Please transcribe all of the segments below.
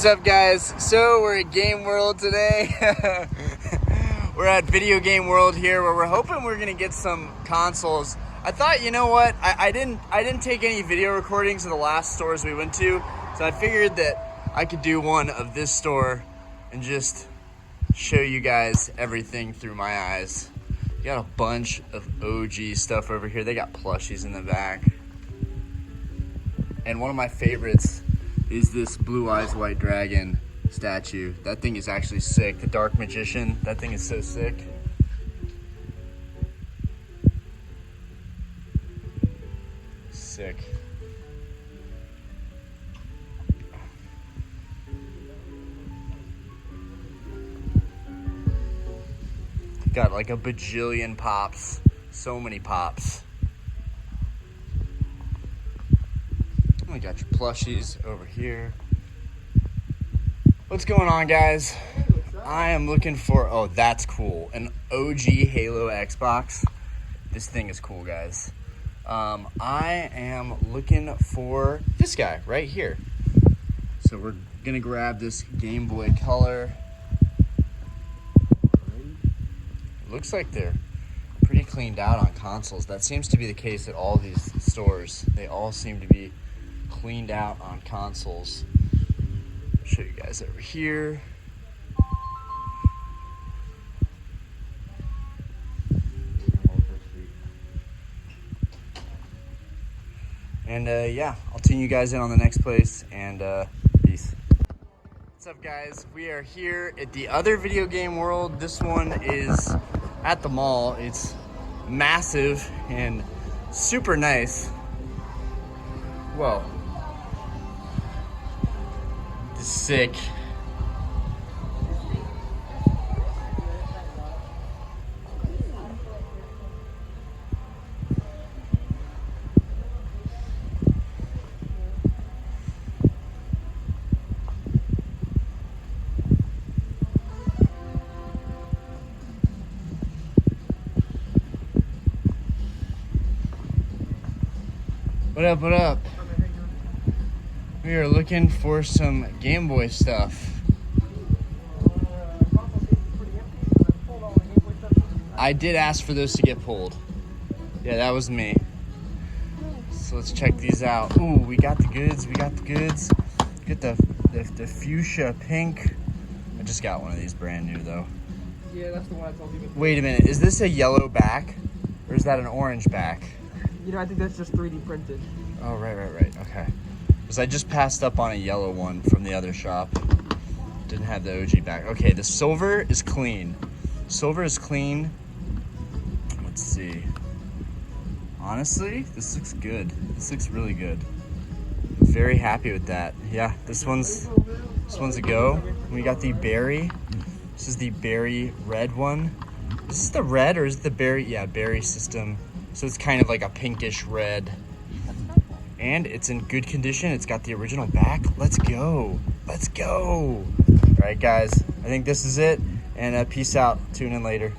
What's up, guys? So we're at Game World today. We're at Video Game World here, where we're hoping we're gonna get some consoles. I thought, you know what? I didn't take any video recordings of the last stores we went to, so I figured that I could do one of this store and just show you guys everything through my eyes. You got a bunch of OG stuff over here. They got plushies in the back. And one of my favorites is this Blue Eyes White Dragon statue. That thing is actually sick. The Dark Magician, that thing is so sick. Sick. Got like a bajillion pops. So many pops. We got your plushies over here. What's going on, guys? I am looking for, oh, that's cool, an OG Halo Xbox. This thing is cool, guys. I am looking for this guy right here. So we're gonna grab this Game Boy Color. Looks like they're pretty cleaned out on consoles. That seems to be the case at all these stores. They all seem to be cleaned out on consoles. I'll show you guys over here. And yeah, I'll tune you guys in on the next place, and peace. What's up, guys? We are here at the other Video Game World. This one is at the mall. It's massive and super nice. Whoa. This is sick. What up, what up? We are looking for some Game Boy stuff. I did ask for those to get pulled. Yeah, that was me. So let's check these out. Ooh, we got the goods, we got the goods. Get the fuchsia pink. I just got one of these brand new though. Yeah, that's the one I told you about. Wait a minute, is this a yellow back? Or is that an orange back? You know, I think that's just 3D printed. Oh, right, okay. Because I just passed up on a yellow one from the other shop. Didn't have the OG back. Okay, the silver is clean. Silver is clean. Let's see. Honestly, this looks good. This looks really good. I'm very happy with that. Yeah, this one's a go. We got the berry. This is the berry red one. Is this the red or is it the berry? Yeah, berry system. So it's kind of like a pinkish red. And it's in good condition. It's got the original back. Let's go. Let's go. All right, guys. I think this is it. And peace out. Tune in later.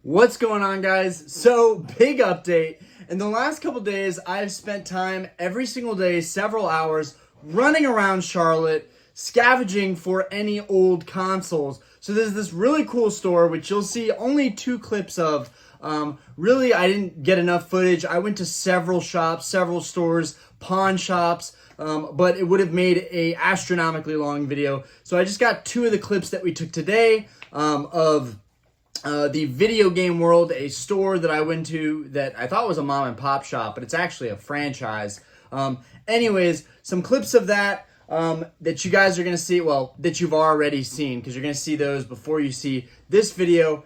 What's going on, guys? So, big update. In the last couple days, I've spent time every single day, several hours, running around Charlotte, scavenging for any old consoles. So there's this really cool store, which you'll see only 2 clips of. Really, I didn't get enough footage. I went to several shops, several stores, pawn shops, but it would have made a astronomically long video. So I just got 2 of the clips that we took today of the Video Game World, a store that I went to that I thought was a mom and pop shop, but it's actually a franchise. Anyways, some clips of that that you guys are going to see, well, that you've already seen, because you're going to see those before you see this video.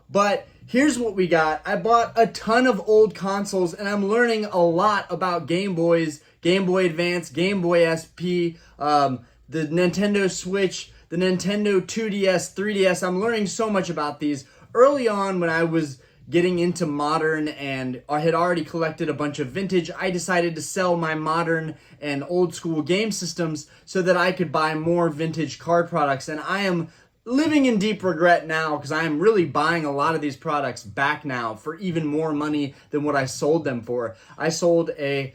But here's what we got. I bought a ton of old consoles, and I'm learning a lot about Game Boys, Game Boy Advance, Game Boy SP, the Nintendo Switch, the Nintendo 2DS, 3DS. I'm learning so much about these. Early on, when I was getting into modern and I had already collected a bunch of vintage, I decided to sell my modern and old school game systems so that I could buy more vintage card products. And I am living in deep regret now because I am really buying a lot of these products back now for even more money than what I sold them for. I sold a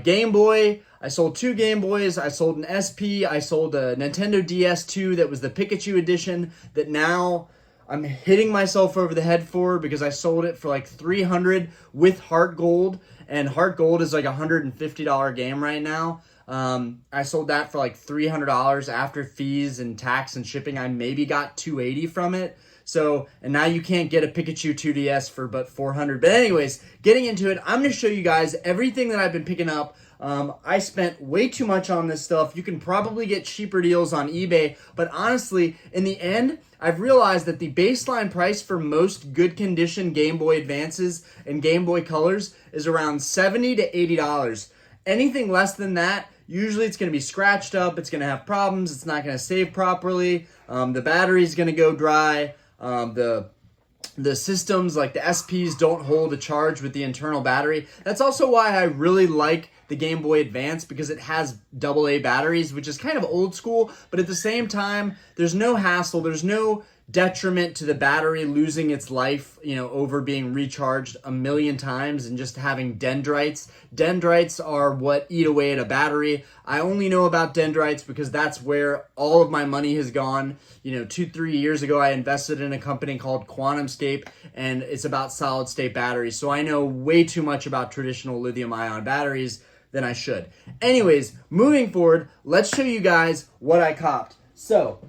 Game Boy, I sold 2 Game Boys, I sold an SP, I sold a Nintendo DS2 that was the Pikachu edition that now I'm hitting myself over the head for because I sold it for like $300 with Heart Gold, and Heart Gold is like a $150 game right now. I sold that for like $300 after fees and tax and shipping. I maybe got $280 from it. So, and now you can't get a Pikachu 2DS for but $400. But anyways, getting into it, I'm going to show you guys everything that I've been picking up. I spent way too much on this stuff. You can probably get cheaper deals on eBay, but honestly, in the end, I've realized that the baseline price for most good condition Game Boy Advances and Game Boy Colors is around $70 to $80. Anything less than that, usually it's going to be scratched up, it's going to have problems, it's not going to save properly, the battery's going to go dry, the systems like the SPs don't hold a charge with the internal battery. That's also why I really like the Game Boy Advance, because it has AA batteries, which is kind of old school, but at the same time, there's no hassle, there's no detriment to the battery losing its life, over being recharged a million times and just having dendrites. Dendrites are what eat away at a battery. I only know about dendrites because that's where all of my money has gone. 2-3 years ago, I invested in a company called QuantumScape, and it's about solid state batteries. So I know way too much about traditional lithium ion batteries than I should. Anyways, moving forward, let's show you guys what I copped. So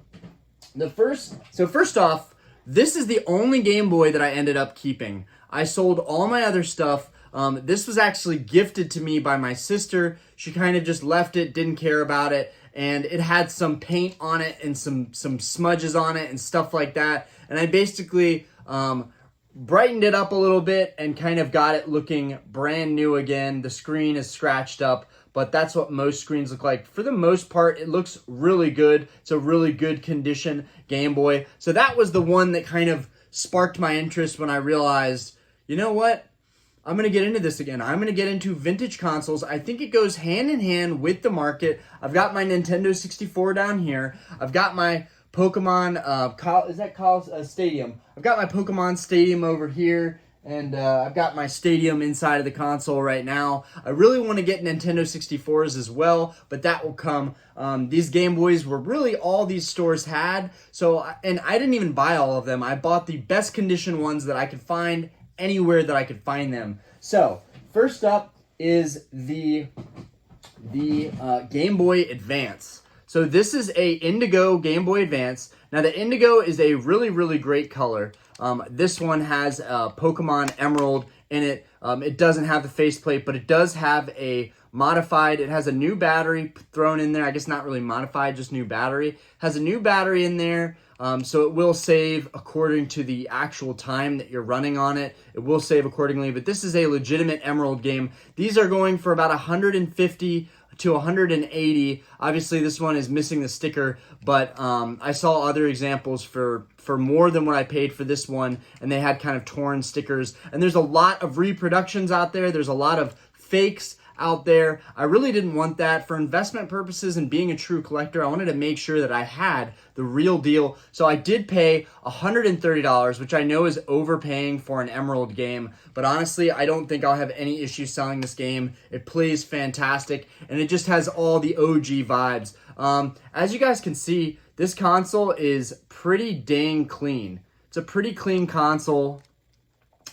first off, this is the only Game Boy that I ended up keeping. I sold all my other stuff. This was actually gifted to me by my sister. She kind of just left it, didn't care about it, and it had some paint on it and some smudges on it and stuff like that. And I basically brightened it up a little bit and kind of got it looking brand new again. The screen is scratched up, but that's what most screens look like. For the most part, it looks really good. It's a really good condition Game Boy. So that was the one that kind of sparked my interest when I realized, you know what? I'm going to get into this again. I'm going to get into vintage consoles. I think it goes hand in hand with the market. I've got my Nintendo 64 down here. I've got my Pokemon, Stadium. I've got my Pokemon Stadium over here, and I've got my Stadium inside of the console right now. I really want to get Nintendo 64s as well, but that will come. These Game Boys were really all these stores had, and I didn't even buy all of them. I bought the best condition ones that I could find anywhere that I could find them. So, first up is the Game Boy Advance. So this is a Indigo Game Boy Advance. Now the Indigo is a really, really great color. This one has Pokemon Emerald in it. It doesn't have the faceplate, but it does have a modified, it has a new battery thrown in there. I guess not really modified, just new battery. Has a new battery in there, so it will save according to the actual time that you're running on it. It will save accordingly, but this is a legitimate Emerald game. These are going for about 150 to 180. Obviously this one is missing the sticker, but I saw other examples for more than what I paid for this one, and they had kind of torn stickers. And there's a lot of reproductions out there. There's a lot of fakes out there. I really didn't want that. For investment purposes and being a true collector, I wanted to make sure that I had the real deal. So I did pay $130, which I know is overpaying for an Emerald game, but honestly, I don't think I'll have any issue selling this game. It plays fantastic, and it just has all the OG vibes. As you guys can see, this console is pretty dang clean. It's a pretty clean console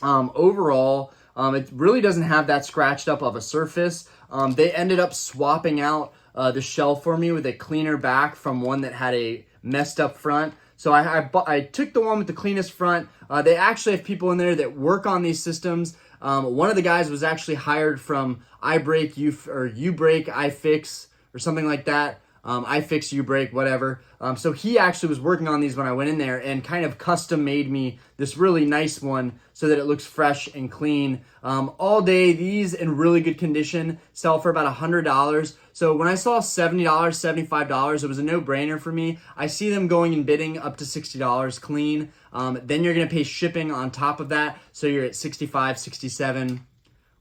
overall. It really doesn't have that scratched up of a surface. They ended up swapping out the shell for me with a cleaner back from one that had a messed up front. So I took the one with the cleanest front. They actually have people in there that work on these systems. One of the guys was actually hired from iBreak, Ubreak, iFix, or something like that. iFix, Ubreak, whatever. So he actually was working on these when I went in there and kind of custom made me this really nice one so that it looks fresh and clean. All day, these in really good condition sell for about $100. So when I saw $70, $75, it was a no-brainer for me. I see them going and bidding up to $60 clean. Then you're going to pay shipping on top of that. So you're at $65, $67,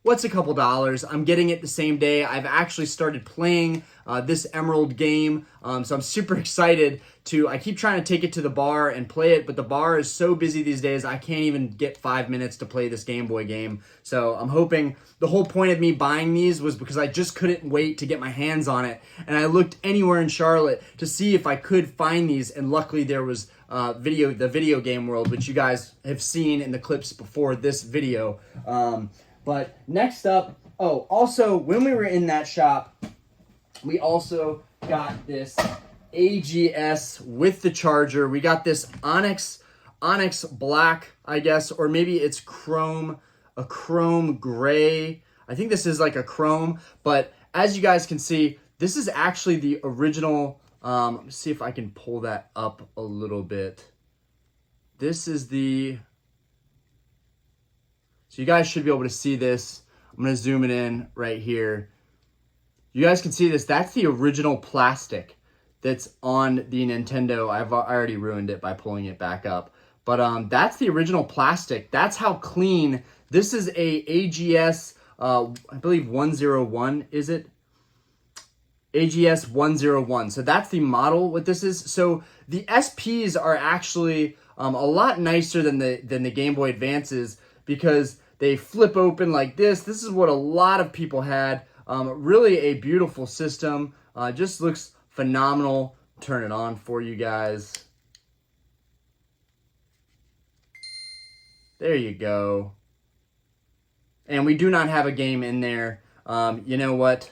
what's a couple dollars? I'm getting it the same day. I've actually started playing this Emerald game, so I'm super excited I keep trying to take it to the bar and play it, but the bar is so busy these days, I can't even get 5 minutes to play this Game Boy game. So I'm hoping, the whole point of me buying these was because I just couldn't wait to get my hands on it, and I looked anywhere in Charlotte to see if I could find these, and luckily there was the video game world, which you guys have seen in the clips before this video. But next up, also when we were in that shop, we also got this AGS with the charger. We got this Onyx black, I guess, or maybe it's a chrome gray. I think this is like a chrome, but as you guys can see, this is actually the original. Let me see if I can pull that up a little bit. This is so you guys should be able to see this. I'm going to zoom it in right here. You guys can see this. That's the original plastic that's on the Nintendo. I already ruined it by pulling it back up. But that's the original plastic. That's how clean. This is a AGS, I believe 101, is it? AGS 101. So that's the model, what this is. So the SPs are actually a lot nicer than the Game Boy Advances, because they flip open like this. This is what a lot of people had. Really a beautiful system. Just looks phenomenal. Turn it on for you guys. There you go. And we do not have a game in there. You know what?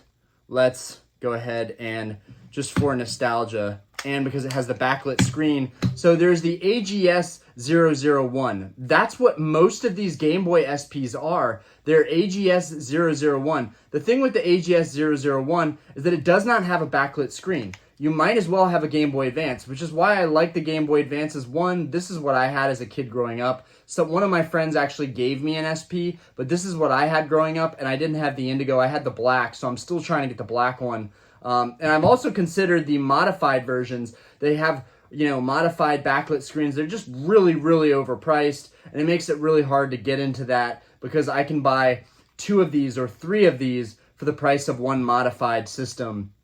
Let's go ahead and, just for nostalgia, and because it has the backlit screen. So there's the AGS 001. That's what most of these Game Boy SPs are. They're AGS 001. The thing with the AGS 001 is that it does not have a backlit screen. You might as well have a Game Boy Advance, which is why I like the Game Boy Advances. One, this is what I had as a kid growing up. So one of my friends actually gave me an SP, but this is what I had growing up, and I didn't have the indigo. I had the black, so I'm still trying to get the black one. And I've also considered the modified versions. They have, modified backlit screens. They're just really, really overpriced, and it makes it really hard to get into that, because I can buy 2 of these or 3 of these for the price of one modified system.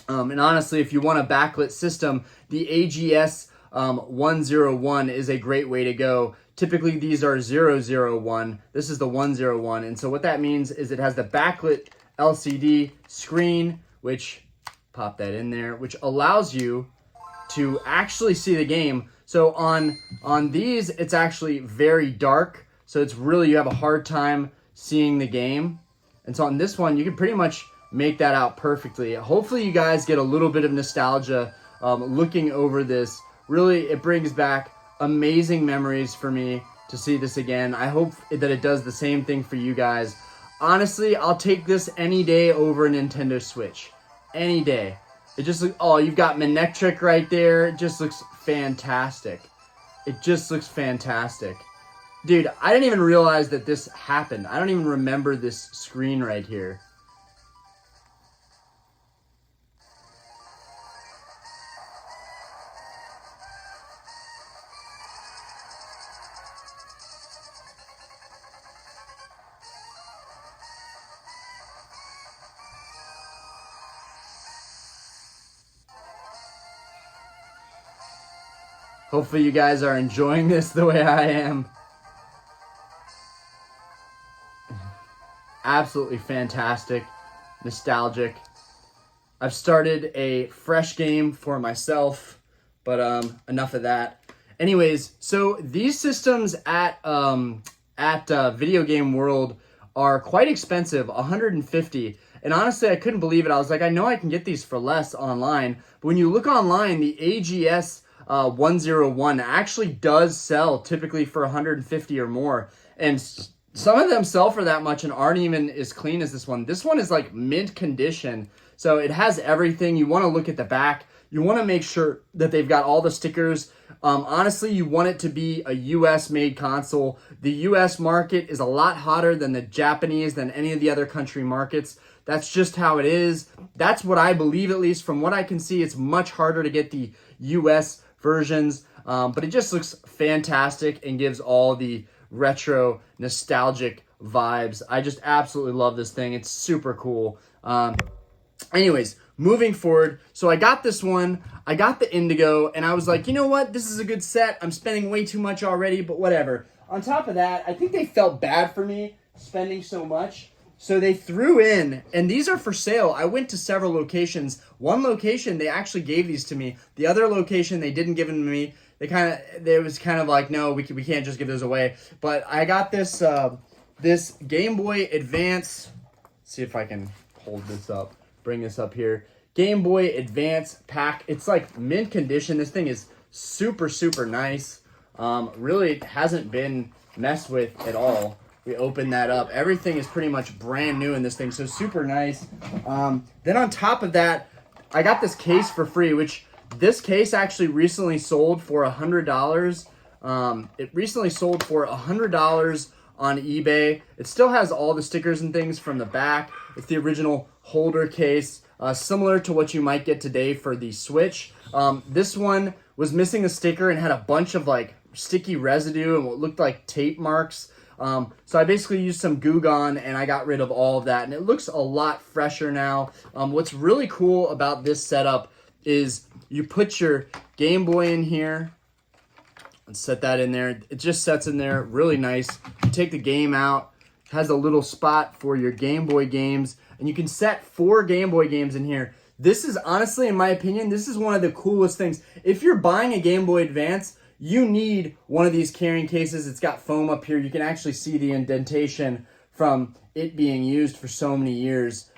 And honestly, if you want a backlit system, the AGS 101 is a great way to go. Typically, these are 001. This is the 101. And so what that means is it has the backlit LCD screen, which, pop that in there, which allows you to actually see the game. So on these, it's actually very dark. So it's really, you have a hard time seeing the game. And so on this one, you can pretty much make that out perfectly. Hopefully you guys get a little bit of nostalgia looking over this. Really, it brings back amazing memories for me to see this again. I hope that it does the same thing for you guys. Honestly, I'll take this any day over a Nintendo Switch. Any day. It just looks, you've got Manectric right there. It just looks fantastic. It just looks fantastic. Dude, I didn't even realize that this happened. I don't even remember this screen right here. Hopefully you guys are enjoying this the way I am. Absolutely fantastic, nostalgic. I've started a fresh game for myself, but enough of that. Anyways, so these systems at Video Game World are quite expensive, $150. And honestly, I couldn't believe it. I was like, I know I can get these for less online, but when you look online, the AGS 101 actually does sell typically for 150 or more, and some of them sell for that much and aren't even as clean as this one. This one is like mint condition, so it has everything. You want to look at the back. You want to make sure that they've got all the stickers. Honestly, you want it to be a US made console. The US market is a lot hotter than the Japanese, than any of the other country markets. That's just how it is. That's what I believe, at least from what I can see. It's much harder to get the US versions, but it just looks fantastic and gives all the retro nostalgic vibes. I just absolutely love this thing. It's super cool. Anyways, moving forward, so I got this one, I got the Indigo, and I was like, you know what, this is a good set. I'm spending way too much already, but whatever. On top of that, I think they felt bad for me spending so much, so they threw in, and these are for sale. I went to several locations. One location, they actually gave these to me. The other location, they didn't give them to me. They was kind of like, no, we can't just give those away. But I got this, this Game Boy Advance. Let's see if I can hold this up. Bring this up here. Game Boy Advance pack. It's like mint condition. This thing is super, super nice. Really hasn't been messed with at all. We open that up. Everything is pretty much brand new in this thing, so super nice. Then on top of that, I got this case for free, which this case actually recently sold for $100. It recently sold for $100 on eBay. It still has all the stickers and things from the back. It's the original holder case, similar to what you might get today for the Switch. This one was missing a sticker and had a bunch of like sticky residue and what looked like tape marks. So I basically used some Goo Gone and I got rid of all of that, and it looks a lot fresher now. What's really cool about this setup is you put your Game Boy in here. Let's set that in there. It just sets in there really nice. You take the game out. It has a little spot for your Game Boy games, and you can set 4 Game Boy games in here. This is honestly, in my opinion, this is one of the coolest things. If you're buying a Game Boy Advance, you need one of these carrying cases. It's got foam up here. You can actually see the indentation from it being used for so many years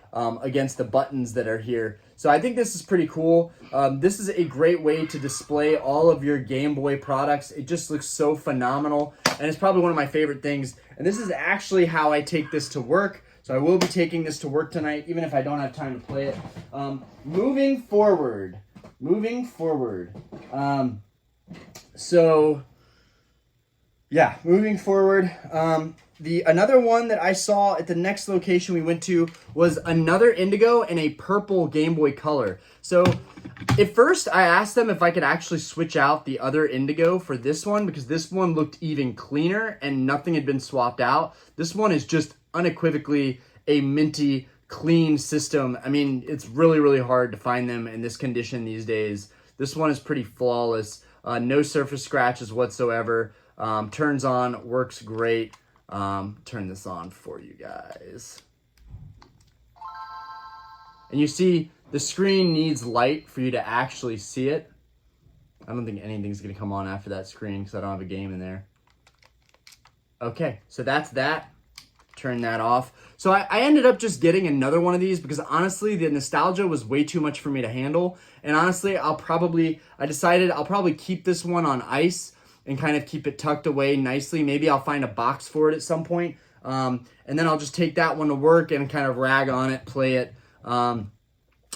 against the buttons that are here. So I think this is pretty cool. This is a great way to display all of your Game Boy products. It just looks so phenomenal, and it's probably one of my favorite things. And this is actually how I take this to work. So I will be taking this to work tonight, even if I don't have time to play it. Moving forward. Moving forward. Another one that I saw at the next location we went to was another Indigo and a purple Game Boy Color. So at first I asked them if I could actually switch out the other Indigo for this one, because this one looked even cleaner and nothing had been swapped out. This one is just unequivocally a minty, clean system. I mean, it's really, really hard to find them in this condition these days. This one is pretty flawless. No surface scratches whatsoever. Turns on, works great. Turn this on for you guys. And you see the screen needs light for you to actually see it. I don't think anything's going to come on after that screen because I don't have a game in there. Okay, so that's that. Turn that off. So I ended up just getting another one of these because honestly the nostalgia was way too much for me to handle. And honestly, I decided I'll probably keep this one on ice and kind of keep it tucked away nicely. Maybe I'll find a box for it at some point. And then I'll just take that one to work and kind of rag on it, play it.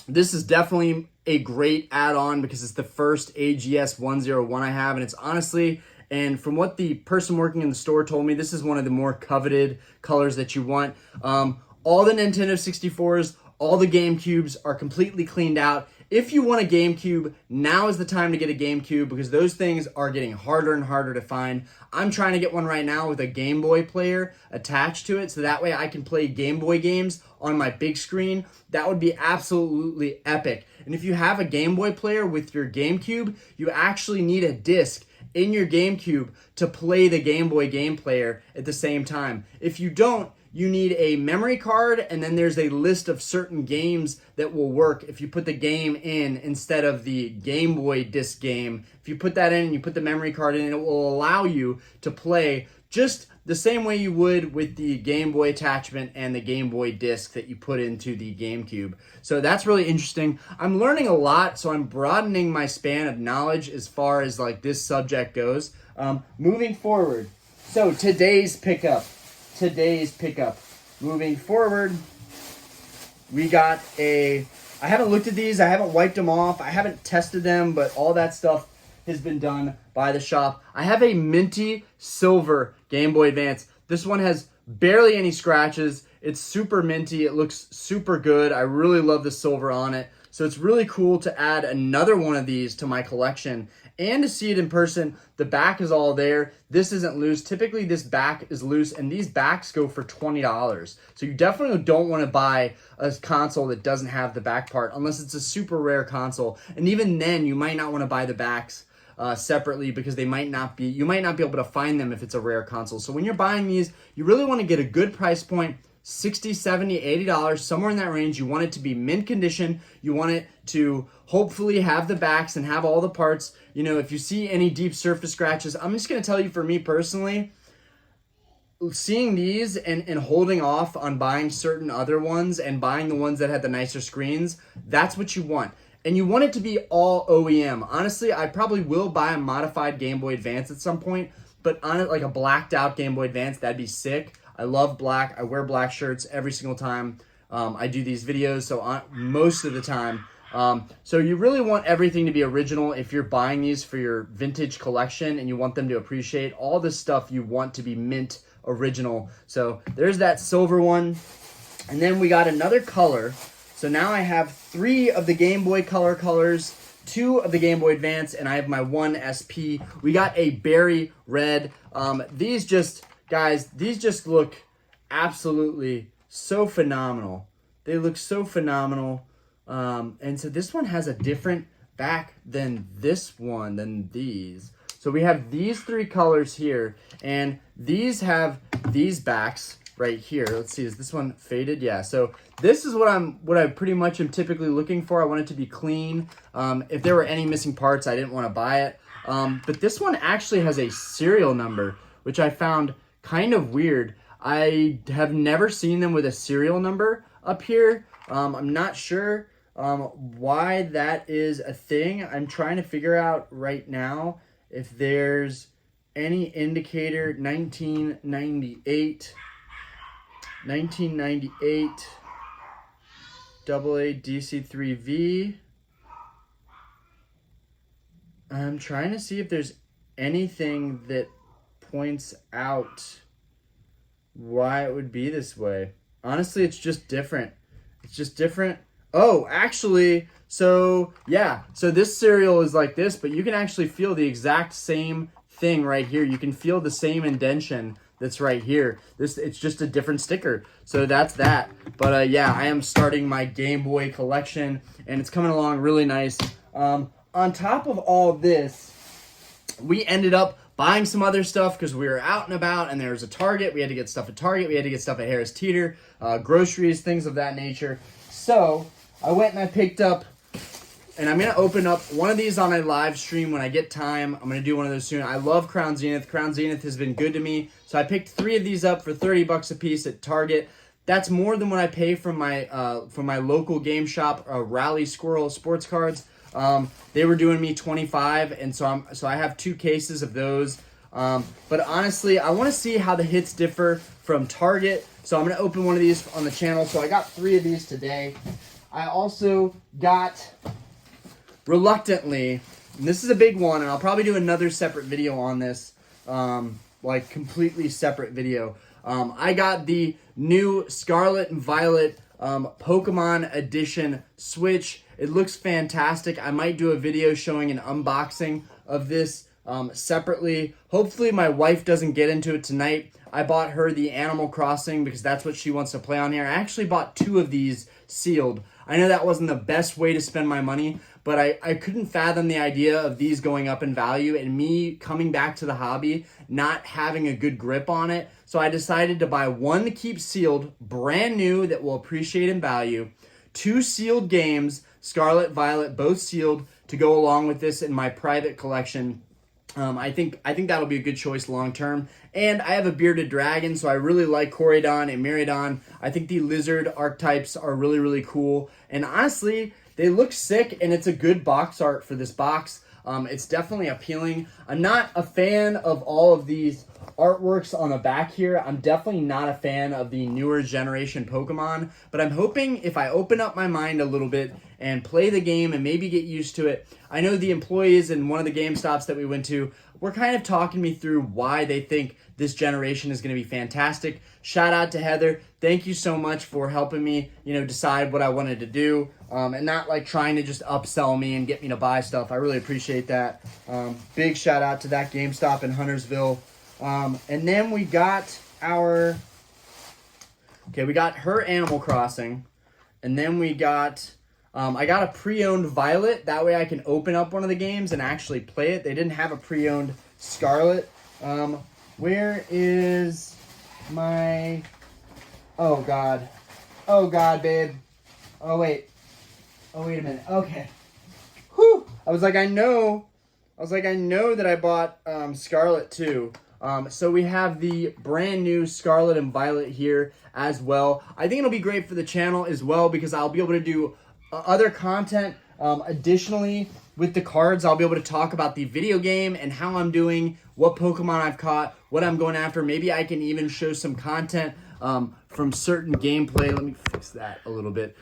This is definitely a great add-on because it's the first AGS 101 I have, and it's honestly, and from what the person working in the store told me, this is one of the more coveted colors that you want. All the Nintendo 64s, all the GameCubes are completely cleaned out. If you want a GameCube, now is the time to get a GameCube because those things are getting harder and harder to find. I'm trying to get one right now with a Game Boy player attached to it so that way I can play Game Boy games on my big screen. That would be absolutely epic. And if you have a Game Boy player with your GameCube, you actually need a disc in your GameCube to play the Game Boy game player at the same time. If you don't, you need a memory card, and then there's a list of certain games that will work if you put the game in instead of the Game Boy disc game. If you put that in and you put the memory card in, it will allow you to play just the same way you would with the Game Boy attachment and the Game Boy disc that you put into the GameCube. So that's really interesting. I'm learning a lot, so I'm broadening my span of knowledge as far as like this subject goes. Moving forward, so today's pickup. Moving forward, we got I haven't looked at these, I haven't wiped them off, I haven't tested them, but all that stuff has been done by the shop. I have a minty silver Game Boy Advance. This one has barely any scratches. It's super minty. It looks super good. I really love the silver on it. So it's really cool to add another one of these to my collection. and to see it in person. The back is all there. This isn't loose. Typically, this back is loose, and these backs go for $20. So you definitely don't want to buy a console that doesn't have the back part unless it's a super rare console. And even then, you might not want to buy the backs separately because you might not be able to find them if it's a rare console. So when you're buying these, you really want to get a good price point, $60, $70, $80, somewhere in that range. You want it to be mint condition. You want it to hopefully have the backs and have all the parts. You know, if you see any deep surface scratches, I'm just going to tell you, for me personally, seeing these and holding off on buying certain other ones and buying the ones that had the nicer screens, that's what you want. And you want it to be all OEM. Honestly, I probably will buy a modified Game Boy Advance at some point, but on it, like a blacked out Game Boy Advance, that'd be sick. I love black. I wear black shirts every single time I do these videos, so most of the time. So you really want everything to be original if you're buying these for your vintage collection and you want them to appreciate all the stuff. You want to be mint original. So there's that silver one. And then we got another color. So now I have 3 of the Game Boy Color colors, 2 of the Game Boy Advance, and I have my 1 SP. We got a berry red. These just look absolutely so phenomenal. They look so phenomenal. And so this one has a different back than this one, than these. So we have these 3 colors here, and these have these backs right here. Let's see, is this one faded? Yeah, so this is what I pretty much am typically looking for. I want it to be clean. If there were any missing parts, I didn't want to buy it. But this one actually has a serial number, which I found kind of weird. I have never seen them with a serial number up here. I'm not sure why that is a thing. I'm trying to figure out right now if there's any indicator. 1998 AA DC3V. I'm trying to see if there's anything that points out why it would be this way. Honestly, it's just different. It's just different. Oh, actually, so yeah. So this cereal is like this, but you can actually feel the exact same thing right here. You can feel the same indentation that's right here. It's just a different sticker. So that's that. But yeah, I am starting my Game Boy collection, and it's coming along really nice. On top of all this, we ended up buying some other stuff because we were out and about, and there was a Target. We had to get stuff at Target. We had to get stuff at Harris Teeter, groceries, things of that nature. So I went and I picked up, and I'm going to open up one of these on a live stream when I get time. I'm going to do one of those soon. I love Crown Zenith. Crown Zenith has been good to me. So I picked 3 of these up for $30 a piece at Target. That's more than what I pay from my local game shop, Rally Squirrel Sports Cards. They were doing me $25, and so I have 2 cases of those. But honestly, I want to see how the hits differ from Target. So I'm going to open one of these on the channel. So I got 3 of these today. I also got, reluctantly, and this is a big one, and I'll probably do another separate video on this, like completely separate video. I got the new Scarlet and Violet Pokemon Edition Switch. It looks fantastic. I might do a video showing an unboxing of this separately. Hopefully my wife doesn't get into it tonight. I bought her the Animal Crossing because that's what she wants to play on here. I actually bought 2 of these sealed. I know that wasn't the best way to spend my money, but I couldn't fathom the idea of these going up in value and me coming back to the hobby not having a good grip on it. So I decided to buy 1 to keep sealed, brand new, that will appreciate in value, 2 sealed games, Scarlet, Violet, both sealed, to go along with this in my private collection. I think that'll be a good choice long term. And I have a bearded dragon, so I really like Coridon and Miraidon. I think the lizard archetypes are really, really cool. And honestly, they look sick, and it's a good box art for this box. It's definitely appealing. I'm not a fan of all of these artworks on the back here. I'm definitely not a fan of the newer generation Pokemon, but I'm hoping if I open up my mind a little bit and play the game and maybe get used to it. I know the employees in one of the GameStops that we went to were kind of talking me through why they think this generation is going to be fantastic. Shout out to Heather. Thank you so much for helping me, decide what I wanted to do, and not like trying to just upsell me and get me to buy stuff. I really appreciate that. Big shout out to that GameStop in Huntersville. And then we got we got her Animal Crossing, and then we got, I got a pre-owned Violet. That way I can open up one of the games and actually play it. They didn't have a pre-owned Scarlet. Where is my, oh God, babe. Oh, wait a minute. Okay. Whew. I was like, I know that I bought Scarlet too. So we have the brand new Scarlet and Violet here as well. I think it'll be great for the channel as well because I'll be able to do other content. Additionally, with the cards, I'll be able to talk about the video game and how I'm doing, what Pokemon I've caught, what I'm going after. Maybe I can even show some content from certain gameplay. Let me fix that a little bit.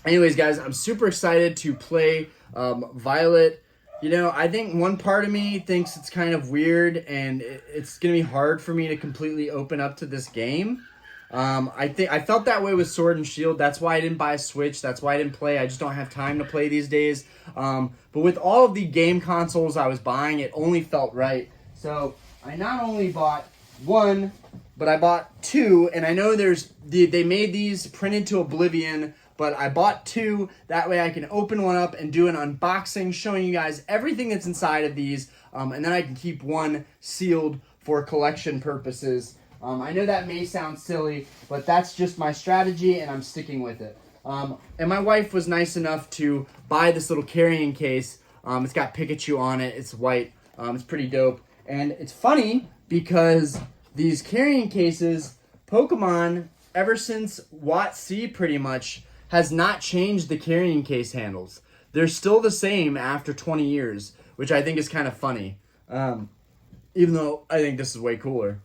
Anyways, guys, I'm super excited to play Violet. I think one part of me thinks it's kind of weird and it's going to be hard for me to completely open up to this game. I felt that way with Sword and Shield. That's why I didn't buy a Switch. That's why I didn't play. I just don't have time to play these days. But with all of the game consoles I was buying, it only felt right. So I not only bought one, but I bought two. And I know they made these printed to oblivion, but I bought two. That way I can open one up and do an unboxing showing you guys everything that's inside of these. And then I can keep one sealed for collection purposes. I know that may sound silly, but that's just my strategy, and I'm sticking with it. And my wife was nice enough to buy this little carrying case. It's got Pikachu on it. It's white. It's pretty dope. And it's funny because these carrying cases, Pokemon, ever since WotC pretty much, has not changed the carrying case handles. They're still the same after 20 years, which I think is kind of funny. Even though I think this is way cooler.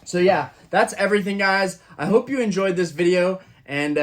So yeah, that's everything, guys. I hope you enjoyed this video, and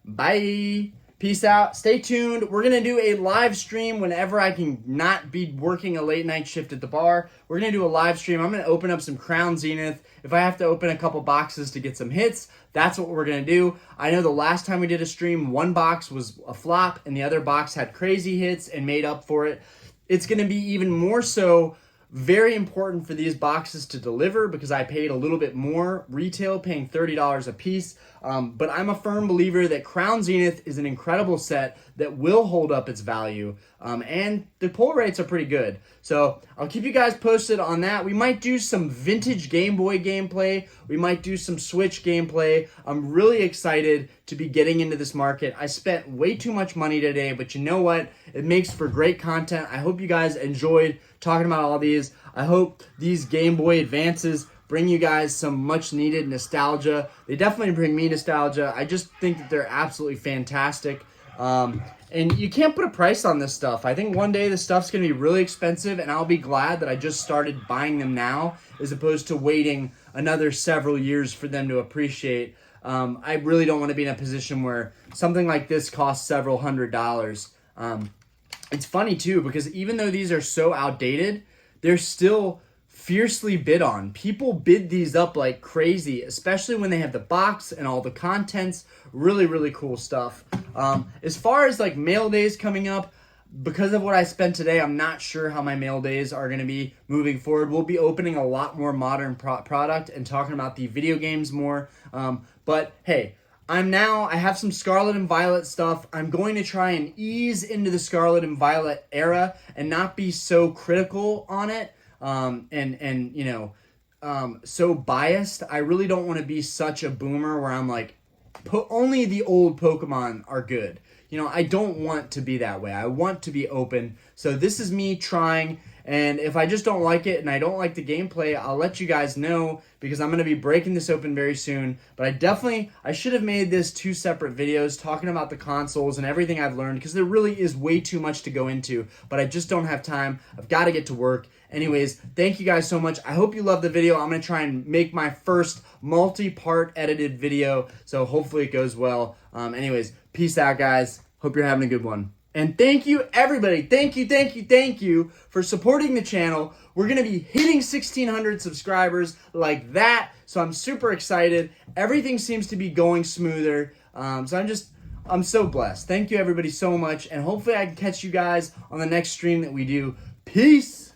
bye. Peace out. Stay tuned. We're going to do a live stream whenever I can not be working a late night shift at the bar. We're going to do a live stream. I'm going to open up some Crown Zenith. If I have to open a couple boxes to get some hits, that's what we're going to do. I know the last time we did a stream, one box was a flop and the other box had crazy hits and made up for it. It's going to be even more so very important for these boxes to deliver because I paid a little bit more retail, paying $30 a piece. But I'm a firm believer that Crown Zenith is an incredible set that will hold up its value. And the pull rates are pretty good. So I'll keep you guys posted on that. We might do some vintage Game Boy gameplay. We might do some Switch gameplay. I'm really excited to be getting into this market. I spent way too much money today, but you know what? It makes for great content. I hope you guys enjoyed talking about all these. I hope these Game Boy Advances bring you guys some much needed nostalgia. They definitely bring me nostalgia. I just think that they're absolutely fantastic. And you can't put a price on this stuff. I think one day this stuff's going to be really expensive, and I'll be glad that I just started buying them now as opposed to waiting another several years for them to appreciate. I really don't want to be in a position where something like this costs several $100s. It's funny, too, because even though these are so outdated, they're still fiercely bid on. People bid these up like crazy, especially when they have the box and all the contents. Really, really cool stuff. As far as like mail days coming up, because of what I spent today, I'm not sure how my mail days are going to be moving forward. We'll be opening a lot more modern product and talking about the video games more. But hey, I have some Scarlet and Violet stuff. I'm going to try and ease into the Scarlet and Violet era and not be so critical on it. So biased. I really don't want to be such a boomer where I'm like, only the old Pokemon are good. I don't want to be that way. I want to be open. So this is me trying, and if I just don't like it and I don't like the gameplay, I'll let you guys know because I'm going to be breaking this open very soon. But I should have made this 2 separate videos talking about the consoles and everything I've learned because there really is way too much to go into, but I just don't have time. I've got to get to work. Anyways, thank you guys so much. I hope you love the video. I'm going to try and make my first multi-part edited video, so hopefully it goes well. Anyways, peace out, guys. Hope you're having a good one. And thank you, everybody. Thank you for supporting the channel. We're going to be hitting 1,600 subscribers like that. So I'm super excited. Everything seems to be going smoother. I'm so blessed. Thank you, everybody, so much. And hopefully I can catch you guys on the next stream that we do. Peace.